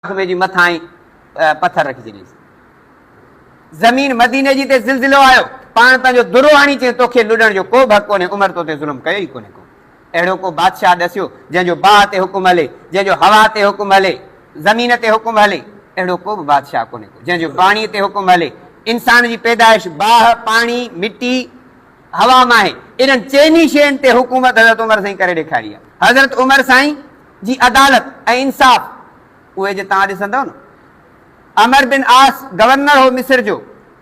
में जी मथा ही पत्थर रखी छॾियईं। ज़मीन मदीने जी ते ज़िलज़िलो आयो, पाण पंहिंजो दुरो आणी चई तोखे लुॾण जो को बि हक़ कोन्हे, उमर तो ते ज़ुल्म कयो ई कोन्हे को। अहिड़ो को बादशाह ॾसियो जंहिंजो बाहि ते हुकुम हले, जंहिंजो हवा ते हुकुम हले, ज़मीन ते हुकुम हले, अहिड़ो को बि बादशाह कोन्हे को जंहिंजो पाणीअ ते हुकुम हले। इंसान जी पैदाइश बाहि, पाणी, मिटी, हवा मां आहे। इन्हनि चइनी शयुनि ते हुकूमत हज़रत उमर साईं करे ॾेखारी आहे। हज़रत उमर साईं जी अदालत ऐं इंसाफ़ उहे जे तव्हां ॾिसंदव न। अमर बिन आस गवर्नर हो मिस्र जो।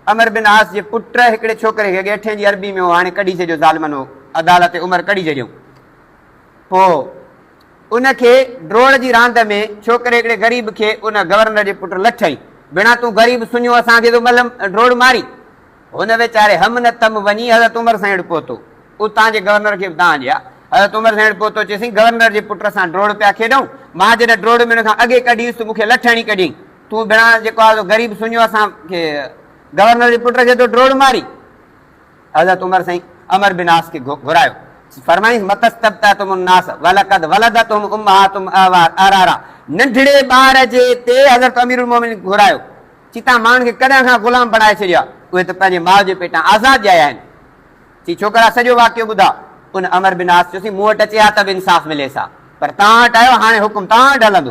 अमर बिन आस जे पुट हिकिड़े छोकिरे खे 8 जी अरबी में हो, हाणे कढी छॾियो ज़ालिमनि हो, अदालत उमर कढी छॾियो। पोइ उनखे ड्रोड़ जी रांदि में छोकिरे हिकिड़े ग़रीब खे उन गवर्नर जे पुट लठई, बिना तूं ग़रीब सुञो असांखे तो मलम ड्रोड़ मारी। हुन वीचारे हम न तम वञी हज़रत उमर साईं वटि पहुतो। उतां जे गवर्नर खे बि तव्हां ॾिया, हज़रत उमर साईं वटि पहुतो, चयईं गवर्नर जे पुट सां ड्रोड़ पिया खेॾूं, मां जॾहिं ड्रोड़ में हुनखां अॻे कढीसि मूंखे लठणी कढी, तूं बिना जेको आहे ग़रीब सुञो असांखे गवर्नर जे पुट खे तो ड्रोड़ मारी। हज़रत उमर साईं अमर बिन आस खे घुरायो, फरमाईं मतस्तबतमुन्नास वलक़द वलदतहुम उम्महातुहुम अरारा। नंढड़े ॿार जे ते हज़रत अमीरुल मोमिनीन घुरायो, चिता माण्हुनि खे कॾहिं खां ग़ुलाम बणाए छॾिया, उहे त पंहिंजे माउ जे पेटां आज़ाद ॼाया आहिनि। चई छोकिरा सॼो वाक़ियो ॿुधा। उन अमर बिन आस चयोसीं मूं वटि अचे हा त बि इंसाफ़ मिले सा, पर तव्हां वटि आयो हाणे हुकुम तव्हां वटि हलंदो।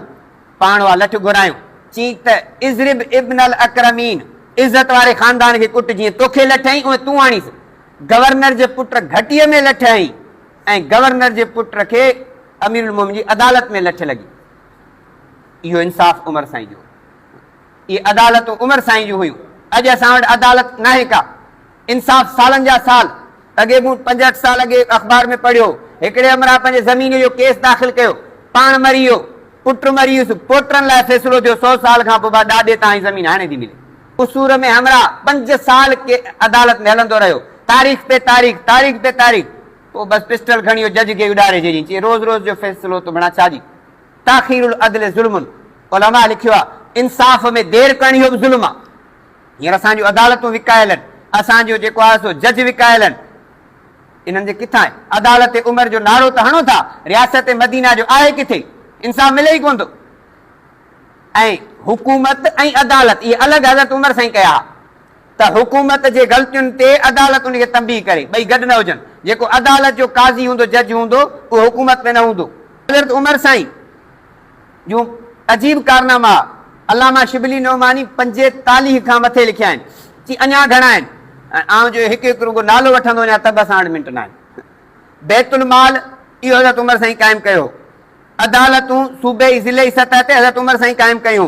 पाण उहा लठ घुरायूं, चई त इज़रिब इब्नल अकरमीन, इज़त वारे ख़ानदान खे कुट, जीअं तोखे लठई उहे तूं आणीसि। गवर्नर जे पुट घटीअ में लठ हई ऐं गवर्नर जे पुट खे अमीरुल मोमिनीन जी अदालत में लठ लॻी। इहो इंसाफ़ उमर साईं जो, इहे अदालतूं उमर साईं जूं हुयूं। अॼु असां वटि अदालत नाहे का। इंसाफ़ सालनि जा साल अॻे मूं 5-8 साल अॻे अख़बार में पढ़ियो, हिकिड़े अमरा पंहिंजे ज़मीन जो केस दाख़िल कयो, पाण मरी वियो, पुट मरी वियुसि, पोटनि लाइ फ़ैसिलो थियो 100 साल खां पोइ ॾाॾे ताईं ज़मीन हाणे थी मिले। उसूर में हमरा 5 साल के अदालत में हलंदो रहियो, तारीख़ पे तारीख़, तारीख़ पे तारीख़। पोइ बसि पिस्टल खणी जज खे उॾारे छॾी, चई रोज़ रोज़ जो फ़ैसिलो तो बणा छाजी। ताख़ीरुल अदल ज़ुल्मुन, उलमा लिखियो आहे इंसाफ़ में देरि करणी हो बि ज़ुल्म आहे। हींअर असांजूं अदालतूं विकायल आहिनि, असांजो जेको आहे सो जज विकायल आहिनि। इन्हनि जे किथां आहे? अदालत उमर जो नारो त हणो था, रियासत मदीना जो आहे किथे? इंसाफ़ मिले ई कोन थो। ऐं हुकूमत ऐं अदालत इहे अलॻि हज़रत उमर साईं कया त हुकूमत जे ग़लतियुनि ते अदालत उनखे तंबीह करे, ॿई गॾु न हुजनि। जेको अदालत जो काज़ी हूंदो, जज हूंदो, उहो हुकूमत में न हूंदो। हज़रत उमर साईं जूं अजीब कारनामा अल्लामा शिबली नोमानी 45 खां मथे लिखिया आहिनि। चई अञा घणा आहिनि, ऐं जो हिकु हिकु रुगो नालो वठंदो वञा त 2 मिंट न आहिनि। बैतुल माल इहो हज़रत उमर साईं क़ाइमु कयो। अदालतूं सूबे ज़िले सतह ते हज़रत उमर साईं क़ाइमु कयूं।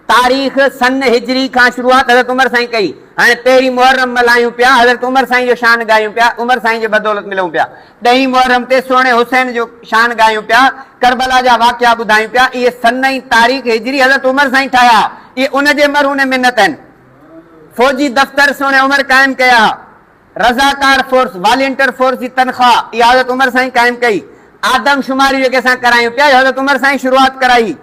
तारीख़ सन हिजरी खां शुरूआत हज़रत उमर साईं कई। हाणे 13 मुहर्रम मल्हायूं पिया, हज़रत उमर साईं जो शान ॻायूं पिया, उमर साईं जे बदौलत मिलूं पिया। 10 मुहर्रम ते सोणे हुसैन जो शान ॻायूं पिया, करबला जा वाक़िया ॿुधायूं पिया। इहे सन ऐं तारीख़ हिजरी हज़रत उमर साईं ठाहिया, इहे उनजे मरहूने मिनत आहिनि। फौजी दफ़्तर सोणे उमर क़ाइमु कया। रज़ाकार फोर्स, वॉलंटियर फोर्स जी तनख़्वाह इहा हज़रत उमर साईं क़ाइमु कई। आदमशुमारी जेके असां करायूं पिया, हज़रत उमर साईं शुरूआत कराई।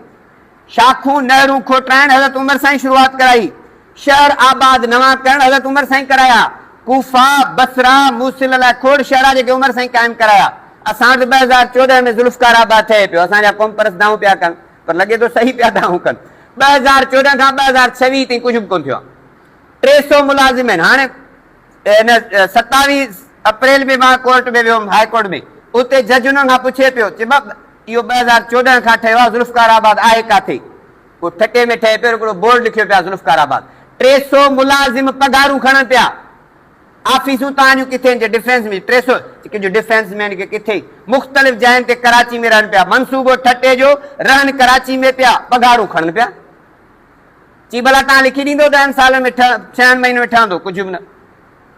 शाखूं नहरूं खोटाइण हज़रत उमर साईं शुरूआत कराई। शहर आबाद नवां करण हज़रत उमर साईं कराया। कूफा, बसरा, मूसिल लाइ खोड़ शहर जेके उमर साईं क़ाइमु कराया। असां वटि 2014 में ज़ुल्फ़कार आबाद थिए पियो, असांजा क़ौम परस्त दाऊं पिया कनि, पर लॻे थो सही पिया दाऊं कनि। 2014 खां 2026 ताईं कुझु बि कोन थियो आहे। 300 मुलाज़िम आहिनि। हाणे 27 अप्रैल में मां कोर्ट में वियुमि, हाई कोर्ट में, उते जज हुन खां पुछे पियो, चए इहो 2014 खां ठहियो आहे, ज़ुल्फ़कार आबाद आहे किथे? पोइ ठटे में ठहे पियो, हिकिड़ो बोर्ड लिखियो पिया ज़ुल्फ़कार आबाद। 300 मुलाज़िम पघारूं खणनि पिया। ऑफिसूं तव्हांजूं किथे आहिनि? डिफेंस में 300 जो डिफेंस मैन खे किथे मुख़्तलिफ़ जायुनि ते कराची में रहनि पिया। मनसूबो ठटे जो, रहनि कराची में पिया, पघारूं खणनि पिया। चई भला तव्हां लिखी ॾींदो 10 साल में 6 महीने में ठहंदो? कुझु बि न।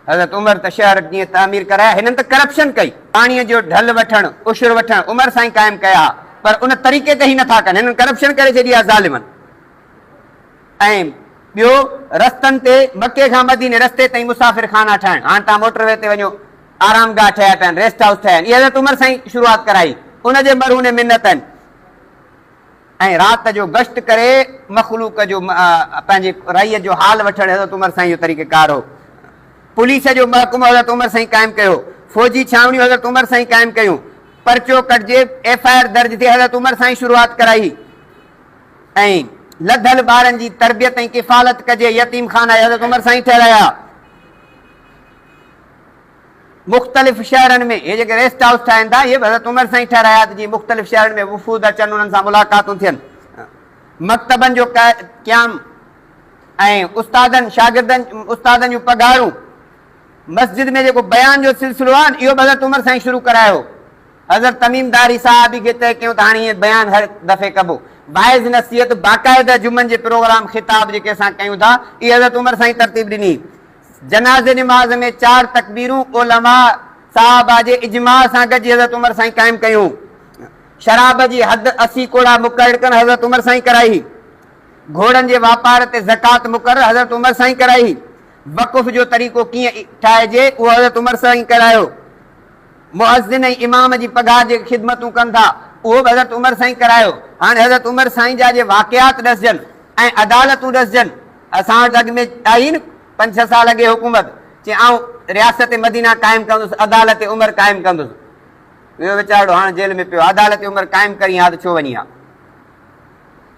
हज़रत उमर त शहर जीअं तामीर कराया, हिननि त करप्शन कई। पाणीअ जो ढल वठणु, उशर वठणु उमर साईं क़ाइमु कया, पर उन तरीक़े ते ई नथा कनि, हिननि करप्शन करे छॾी आहे ज़ालिमनि। ऐं ॿियो, रस्तनि ते मके खां मदीने रस्ते ताईं मुसाफ़िर खाना ठाहिण। हाणे तव्हां मोटरवे ते वञो, आरामगाह ठहिया पिया आहिनि, रेस्ट हाउस ठहिया आहिनि। इहे हज़रत उमर साईं शुरूआत कराई, उनजे मरहूने मिनत आहिनि। ऐं राति जो गश्त करे मख़लूक जो पंहिंजे रईअ जो हाल वठणु हज़रत उमर साईं जो तरीक़ेकार हो। पुलिस जो महकमो हज़रत उमर साईं क़ाइमु कयो। फ़ौजी छावनियूं हज़रत उमर साईं क़ाइमु कयूं। परचो कटिजे, FIR दर्ज थिए, हज़रत उमर साईं शुरूआत कराई। ऐं लधल ॿारनि जी तरबियत ऐं किफ़ालत कजे, यतीम खाना हज़रत उमर साईं ठहिराया। मुख़्तलिफ़ शहरनि में हे जेके रेस्ट हाउस ठाहिनि था, इहे हज़रत उमर साईं ठहिराया त जीअं मुख़्तलिफ़ शहरनि में वफ़ूद अचनि, उन्हनि सां मुलाक़ातूं थियनि। मकतबनि जो क़याम ऐं उस्तादनि जूं पघारूं, मस्जिद में जेको बयान जो सिलसिलो आहे इहो हज़रत उमर साईं शुरू करायो। हज़रत तमीमदारी साहिब खे तय कयूं त हाणे हीअं बयानु हर दफ़े कबो। वाइज़ नसीहत बाक़ाइदा जुमनि जे प्रोग्राम ख़िताब जेके असां कयूं था, इहे हज़रत उमर साईं तरतीब ॾिनी। जनाज़े निमाज़ में 4 तकबीरूं उलमा साहबा जे इजमा सां गॾु हज़रत उमर साईं क़ाइमु कयूं। शराब जी हद 80 कोड़ा मुक़ररु कनि हज़रत उमर साईं कराई। घोड़नि जे वापार ते ज़कात मुक़ररु हज़रत उमर साईं कराई। वक़ुफ़ जो तरीक़ो कीअं ठाहिजे उहो हज़रत उमर साईं करायो। मुअज़्ज़िन ऐं इमाम जी पघार जे ख़िदमतूं कनि था उहो बि हज़रत उमर साईं करायो। हाणे हज़रत उमर साईं जा जे वाक़ियात ॾसजनि ऐं अदालतूं ॾसजनि। असां वटि अॻु में आई न 5-6 साल अॻे हुकूमत चई आउं रियासत मदीना क़ाइमु कंदुसि, अदालत उमर क़ाइमु कंदुसि। वियो वीचारो हाणे जेल में पियो, अदालत उमर क़ाइमु करी हा त छो वञी हा।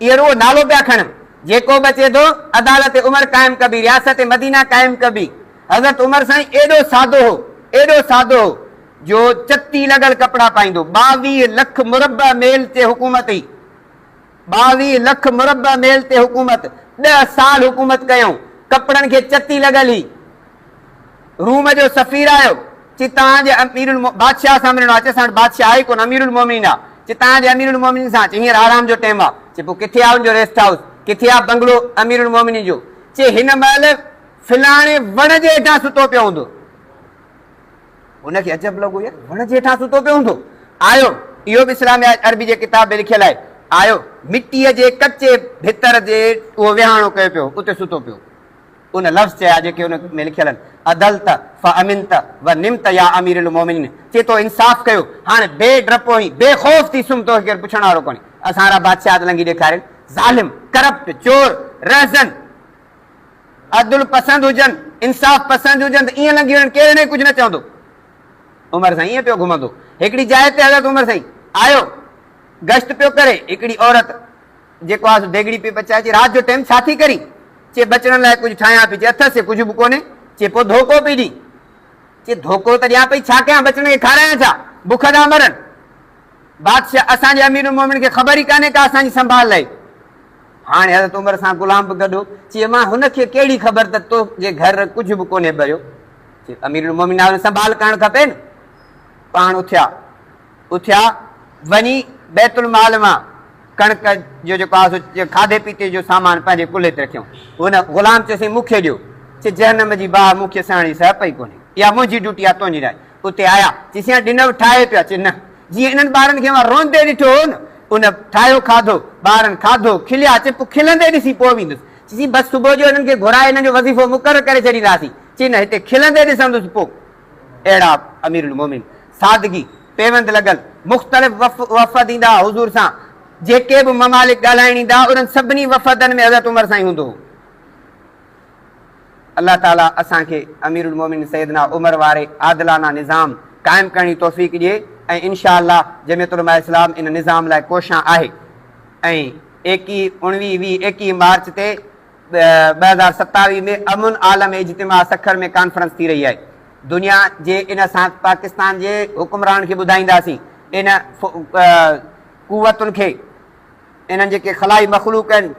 इहो रुॻो नालो पिया खणनि, जेको बि अचे थो अदालत उमर क़ाइमु कबी, रियासत मदीना क़ाइमु कबी। हज़रत उमर साईं एॾो सादो हो, एॾो सादो हो जो चती लॻल कपिड़ा पाईंदो। 22 लख मुरबा मेल ते हुकूमत हुई, 22 लख मुरबा मेल ते हुकूमत। 10 साल हुकूमत कयूं, कपिड़नि खे चती लॻल हुई। रूम जो सफ़ीर आयो, चई तव्हांजे अमीरुल बादशाह सां मिलणो आहे। असां वटि बादशाह आहे कोन, अमीरुल मोमिनीन आहे। चई तव्हांजे अमीरुल मोमिनीन सां, चई हींअर आराम जो टाइम आहे। चई पोइ किथे आहे उनजो रेस्ट हाउस, किथे आहे बंगलो अमीरुल मोमिनीन जो? चई हिन महिल फिलाणे वण जे हेठां सुतो पियो हूंदो। उनखे अजब लॻो, यार वण जे हेठां सुतो पियो हूंदो। आयो, इहो बि इस्लाम अरबी जे किताब में लिखियलु आहे। आयो मिटीअ जे कचे भितर जे उहो विहाणो कयो पियो, उते सुतो पियो। उन लफ़्ज़ चया जेके उन में लिखियल आहिनि, अदलत फ अमिनत व निमत या अमीरुल मोमिनीन। चए तो इंसाफ़ कयो, हाणे बेडरपो ई बेखौफ़ थी सुम्ह, तो केरु पुछण वारो कोन्हे। असां बादशाह लंघी ॾेखारिनि, ज़ालिम करप्ट चोर रहज़न अदुल पसंदि हुजनि, इंसाफ़ पसंदि हुजनि त ईअं लंघी वञनि, केरु हिन कुझु न चवंदो। उमर साईं ईअं पियो घुमंदो। हिकिड़ी जाइ ते हज़रत उमर साईं आयो, गश्त पियो करे। हिकिड़ी औरत जेको आहे देगड़ी पई पचाए, चई राति जो टाइम छा थी करी? चए बचण लाइ कुझु ठाहियां पई। चए अथसि कुझु बि कोन्हे। चए पोइ धोखो पई ॾी। चए धोखो त ॾियां पई, छा कयां? बचण खे खारायां छा? बुख था मरनि। बादशाह असांजे अमीरुल मोमिनीन खे ख़बर ई कान्हे का असांजी संभाल लाइ। हाणे हज़रत उमर सां गुलाम बि गॾु। चए मां हुनखे कहिड़ी ख़बर त तुंहिंजे घर कुझु बि कोन्हे भरियो। चए अमीरुल मोमिनीन संभाल करणु खपे न। पाण उथिया वञी बैतुल माल मां कणक जो जेको आहे खाधे पीते जो सामान पंहिंजे कुल्हे ते रखियऊं। हुन ग़ुलाम चयोसीं मूंखे ॾियो। चए जहनम जी बाहि मूंखे सहणी सह पई कोन्हे, इहा मुंहिंजी ड्यूटी आहे, तुंहिंजी नाहे। उते आया, चईसीं डिनर ठाहे पिया। चए न, जीअं इन्हनि ॿारनि खे मां रोंदे ॾिठो हो न, उन ठाहियो खाधो, ॿारनि खाधो, खिलिया। चए पोइ खिलंदे ॾिसी पोइ वेंदुसि। चईसीं बसि सुबुह जो हिननि खे घुराए हिननि जो वज़ीफ़ो मुक़ररु करे छॾींदासीं। चई न, हिते खिलंदे ॾिसंदुसि पोइ। अहिड़ा अमीरुल मोमिनीन, सादगी, पेवंद लॻल, मुख़्तलिफ़ वफ़द ईंदा हुज़ूर सां। जेके बि ममालिक ॻाल्हाइण ईंदा उन्हनि सभिनी वफ़दनि में हज़रत उमर साईं हूंदो हो। अलाह ताला असांखे अमीरुल मोमिनीन सैयदना उमर वारे आदिलाना निज़ाम क़ाइमु करण जी तौफ़ीक़ ॾिए ऐं इंशा अल्लाह जमियत उलमा इस्लाम इन निज़ाम लाइ कोशिश आहे। ऐं 21 मार्च ते 2027 में अमुन आलम इज्तिमा सखर में कॉन्फ्रेंस थी रही आहे। दुनिया जे इन सां पाकिस्तान जे हुकुमरान खे ॿुधाईंदासीं, इन कुवतुनि खे, इन्हनि जेके ख़लाई मख़लूक आहिनि,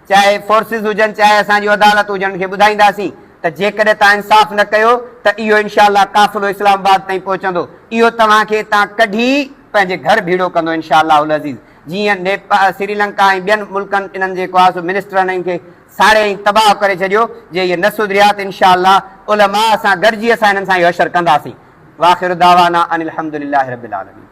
चाहे फोर्सिस हुजनि चाहे असांजी अदालत हुजनि, खे ॿुधाईंदासीं त जेकॾहिं तव्हां इंसाफ़ न कयो त इहो इनशा अल्लाह काफ़िलो इस्लामाबाद ताईं पहुचंदो। इहो तव्हांखे कढी पंहिंजे घर भीड़ो कंदो इनशा अल्लाह अज़ीज़। जीअं नेपाल, श्रीलंका ऐं ॿियनि मुल्कनि इन्हनि जेको आहे मिनिस्टरनि इन्हनि खे साड़े ऐं तबाह करे छॾियो। जे इहे न सुधरिया त इनशा अल्लाह उलमा सां गॾिजी असां हिननि सां इहो असरु कंदासीं। वाख़िर दावाना अनिल हम्दुलिल्लाहि रब्बिल आलमीन।